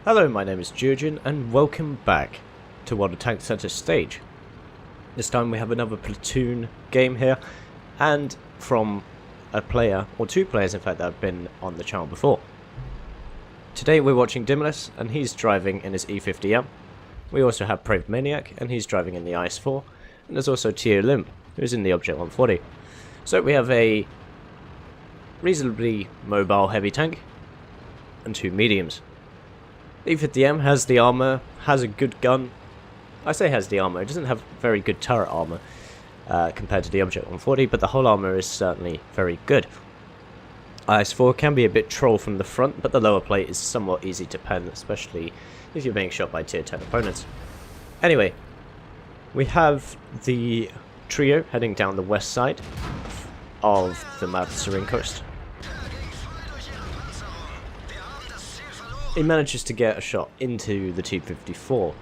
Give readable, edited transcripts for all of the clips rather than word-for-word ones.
Hello, my name is Geogen, and welcome back to World of Tanks Center Stage. This time we have another Platoon game here, and from a player, or two players in fact, that have been on the channel before. Today we're watching DImmelis, and he's driving in his E50M. We also have Praved Maniac, and he's driving in the IS-4, and there's also Limp, who's in the Object 140. So we have a reasonably mobile heavy tank, and two mediums. The E50M has the armor, has a good gun. I say has the armor, it doesn't have very good turret armor compared to the Object 140, but the whole armor is certainly very good. IS-4 can be a bit troll from the front, but the lower plate is somewhat easy to pen, especially if you're being shot by tier 10 opponents. Anyway, we have the trio heading down the west side of the map Serene Coast. He manages to get a shot into the T-54.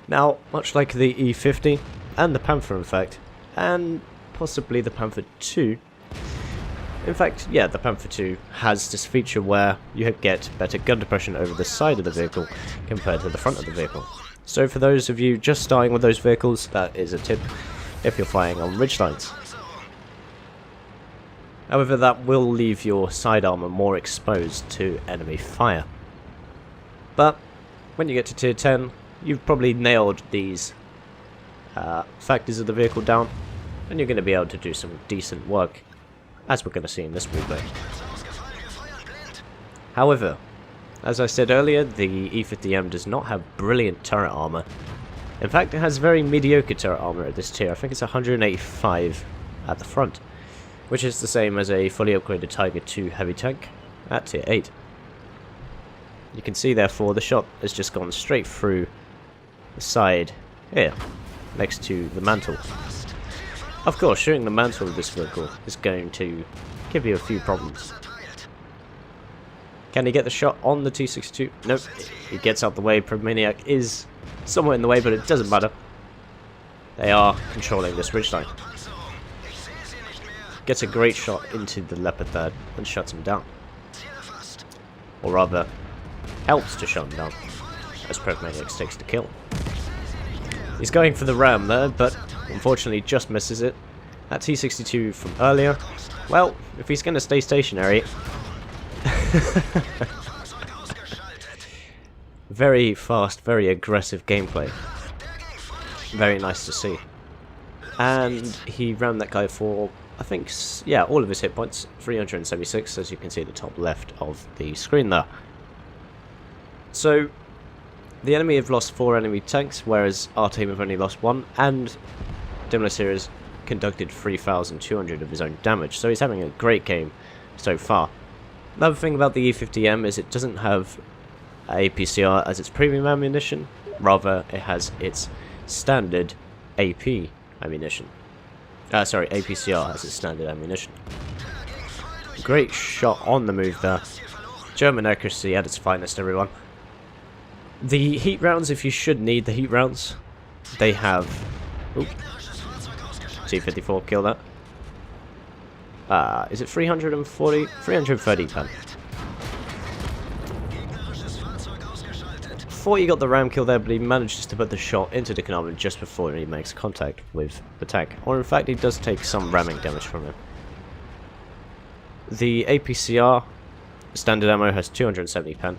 Now, much like the E50 and the Panther in fact, and possibly the Panther 2, in fact, yeah, the Panther 2 has this feature where you get better gun depression over the side of the vehicle compared to the front of the vehicle. So for those of you just starting with those vehicles, that is a tip if you're flying on ridgelines. However, that will leave your side armor more exposed to enemy fire. But when you get to tier 10, you've probably nailed these factors of the vehicle down, and you're going to be able to do some decent work, as we're going to see in this replay. However, as I said earlier, the E50M does not have brilliant turret armor. In fact, it has very mediocre turret armor at this tier. I think it's 185 at the front, which is the same as a fully upgraded Tiger II heavy tank at tier 8. You can see therefore the shot has just gone straight through the side here, next to the mantle. Of course, shooting the mantle of this vehicle is going to give you a few problems. Can he get the shot on the T-62? Nope, he gets out the way. Praved Maniac is somewhere in the way, but it doesn't matter. They are controlling this ridgeline. Gets a great shot into the Leopard third and shuts him down. Or rather, helps to shut him down, as Praved Maniac takes the kill. He's going for the ram there, but unfortunately just misses it. That T-62 from earlier, well, if he's going to stay stationary... Very fast, very aggressive gameplay. Very nice to see. And he rammed that guy for, I think, yeah, all of his hit points, 376, as you can see at the top left of the screen there. So, the enemy have lost 4 enemy tanks, whereas our team have only lost 1, and DImmelis here has conducted 3,200 of his own damage, so he's having a great game so far. Another thing about the E50M is it doesn't have APCR as its premium ammunition, rather it has its standard AP ammunition. Sorry, APCR as its standard ammunition. Great shot on the move there. German accuracy at its finest, everyone. The heat rounds, if you should need the heat rounds, they have... Oop. T-54, kill that. Is it 340? 330 pen. Thought he got the ram kill there, but he manages to put the shot into the canopy just before he makes contact with the tank. Or in fact, he does take some ramming damage from him. The APCR standard ammo has 270 pen,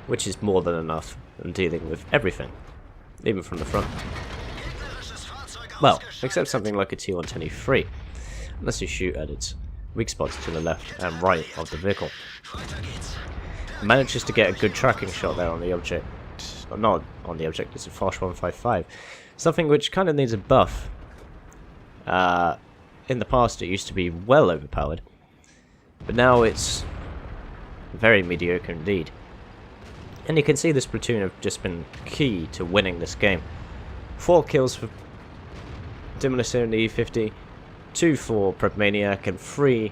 which is more than enough in dealing with everything, even from the front. Well, except something like a T-110E3, unless you shoot at its weak spots to the left and right of the vehicle. Manages to get a good tracking shot there on the object. Not on the object, it's a Foch 155. Something which kind of needs a buff. In the past it used to be well overpowered, but now it's very mediocre indeed. And you can see this platoon have just been key to winning this game. 4 kills for DImmelis here in the E50, 2 for Praved Maniac, and 3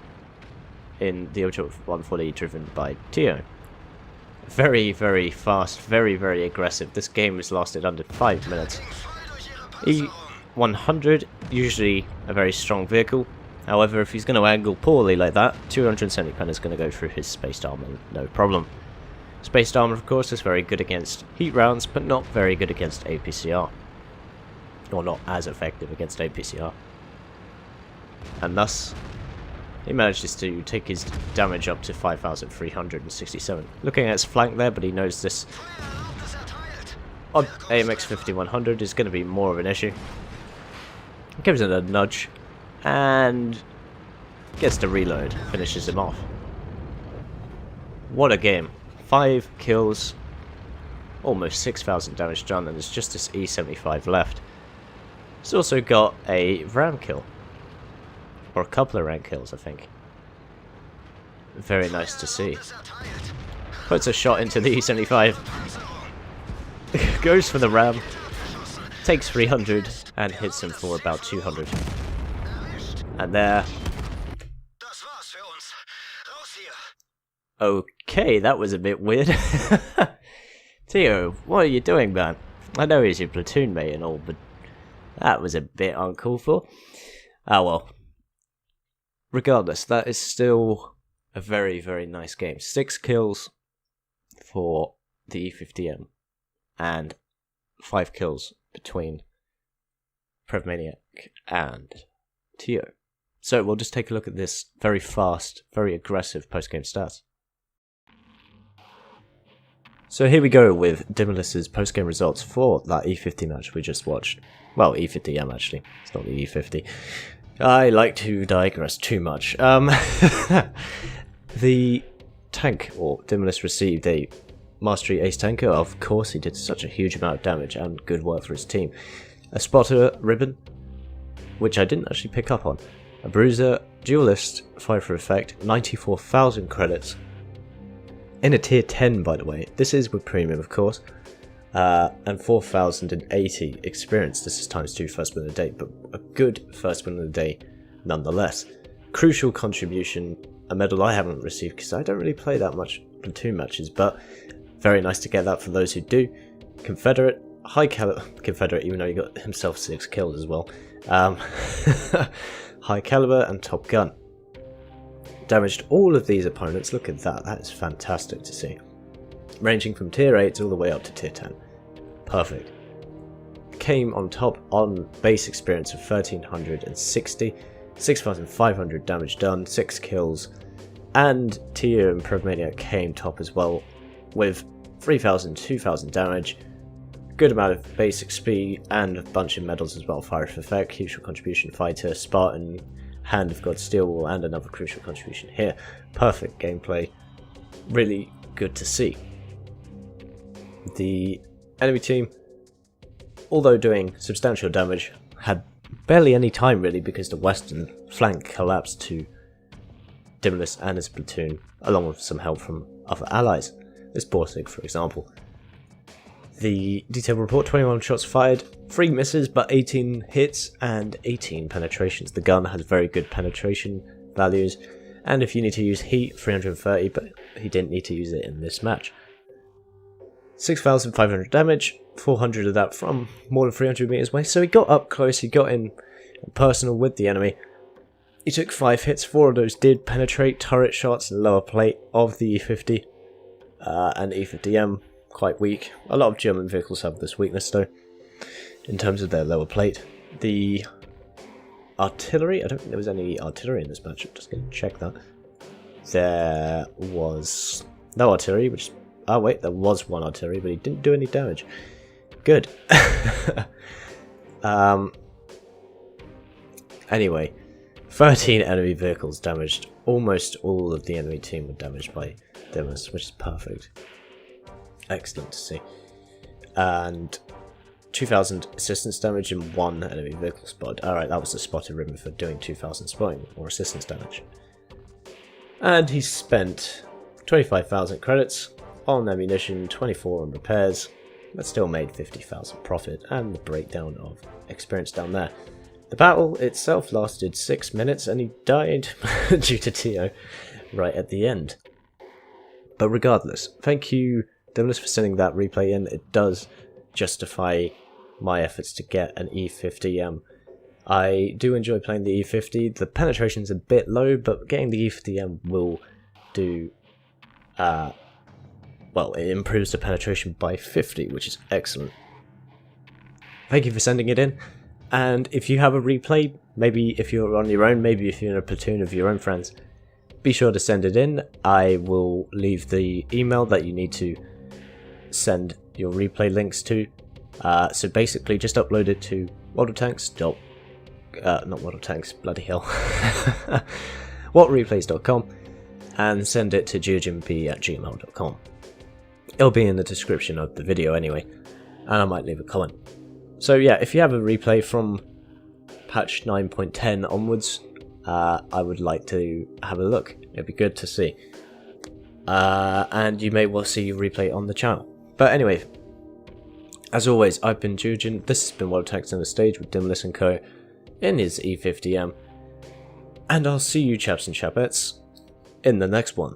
in the Object 140 driven by Tio. Very, very fast, very, very aggressive. This game has lasted under 5 minutes. E100, usually a very strong vehicle. However, if he's going to angle poorly like that, 270 pen is going to go through his spaced armor, no problem. Spaced armor, of course, is very good against heat rounds, but not very good against APCR. Or not as effective against APCR. And thus, he manages to take his damage up to 5,367. Looking at his flank there, but he knows this odd AMX 5100 is going to be more of an issue. Gives it a nudge, and gets to reload, finishes him off. What a game. 5 kills, almost 6,000 damage done, and there's just this E75 left. He's also got a ram kill. Or a couple of ram kills, I think. Very nice to see. Puts a shot into the E75. Goes for the ram. Takes 300 and hits him for about 200. And there. Okay, that was a bit weird. Theo, what are you doing, man? I know he's your platoon mate and all, but that was a bit uncalled for. Ah well. Regardless, that is still a very, very nice game. 6 kills for the E50M and 5 kills between Prevmaniac and Tio. So we'll just take a look at this very fast, very aggressive post-game stats. So here we go with DImmelis's post-game results for that E50 match we just watched. Well, E50M actually, it's not the E50. I like to digress too much. The tank, or DImmelis, received a Mastery Ace Tanker. Of course, he did such a huge amount of damage and good work for his team. A Spotter Ribbon, which I didn't actually pick up on. A Bruiser, Duelist, 5 for effect, 94,000 credits. In a tier 10, by the way. This is with premium, of course. And 4,080 experience. This is times 2 first win of the day, but a good first win of the day nonetheless. Crucial contribution, a medal I haven't received because I don't really play that much platoon matches, but very nice to get that for those who do. Confederate, high caliber, Confederate, even though he got himself 6 kills as well. High caliber and Top Gun. Damaged all of these opponents. Look at that, that is fantastic to see. Ranging from tier 8 all the way up to tier 10. Perfect. Came on top on base experience of 1,360, 6,500 damage done, 6 kills, and Tio and Prevmania came top as well with 3,000, 2,000 damage, good amount of basic speed, and a bunch of medals as well. Fire for effect, crucial contribution, fighter, Spartan, Hand of God, Steel, and another crucial contribution here. Perfect gameplay. Really good to see. The enemy team, although doing substantial damage, had barely any time really because the western flank collapsed to DImmelis and his platoon, along with some help from other allies. This Borsig, for example. The detailed report, 21 shots fired, 3 misses but 18 hits and 18 penetrations. The gun has very good penetration values, and if you need to use heat, 330, but he didn't need to use it in this match. 6,500 damage, 400 of that from more than 300 meters away, so he got up close, he got in personal with the enemy. He took 5 hits, 4 of those did penetrate turret shots and lower plate of the E50 and E50M, quite weak. A lot of German vehicles have this weakness though, in terms of their lower plate. The artillery, I don't think there was any artillery in this match, I'm just going to check that. There was no artillery, which, oh wait, there was one artillery, but he didn't do any damage. Good. Anyway, 13 enemy vehicles damaged. Almost all of the enemy team were damaged by DImmelis, which is perfect. Excellent to see. And 2,000 assistance damage and 1 enemy vehicle spot. Alright, that was the spotted ribbon for doing 2,000 spotting or assistance damage. And he spent 25,000 credits on ammunition, 24 on repairs, but still made 50,000 profit, and the breakdown of experience down there. The battle itself lasted 6 minutes and he died due to Tio right at the end. But regardless, thank you DImmelis for sending that replay in. It does justify my efforts to get an E50M. I do enjoy playing the E50. The penetration's a bit low, but getting the E50M will do well, it improves the penetration by 50, which is excellent. Thank you for sending it in, and if you have a replay, maybe if you're on your own, maybe if you're in a platoon of your own friends, be sure to send it in. I will leave the email that you need to send your replay links to. So basically just upload it to whatreplays.com and send it to geogenb@gmail.com. It'll be in the description of the video anyway, and I might leave a comment. So yeah, if you have a replay from patch 9.10 onwards, I would like to have a look. It'd be good to see. And you may well see a replay on the channel. But anyway, as always, I've been Geogen. This has been World of Tanks on the Stage with DImmelis and Co in his E50M. And I'll see you chaps and chapettes in the next one.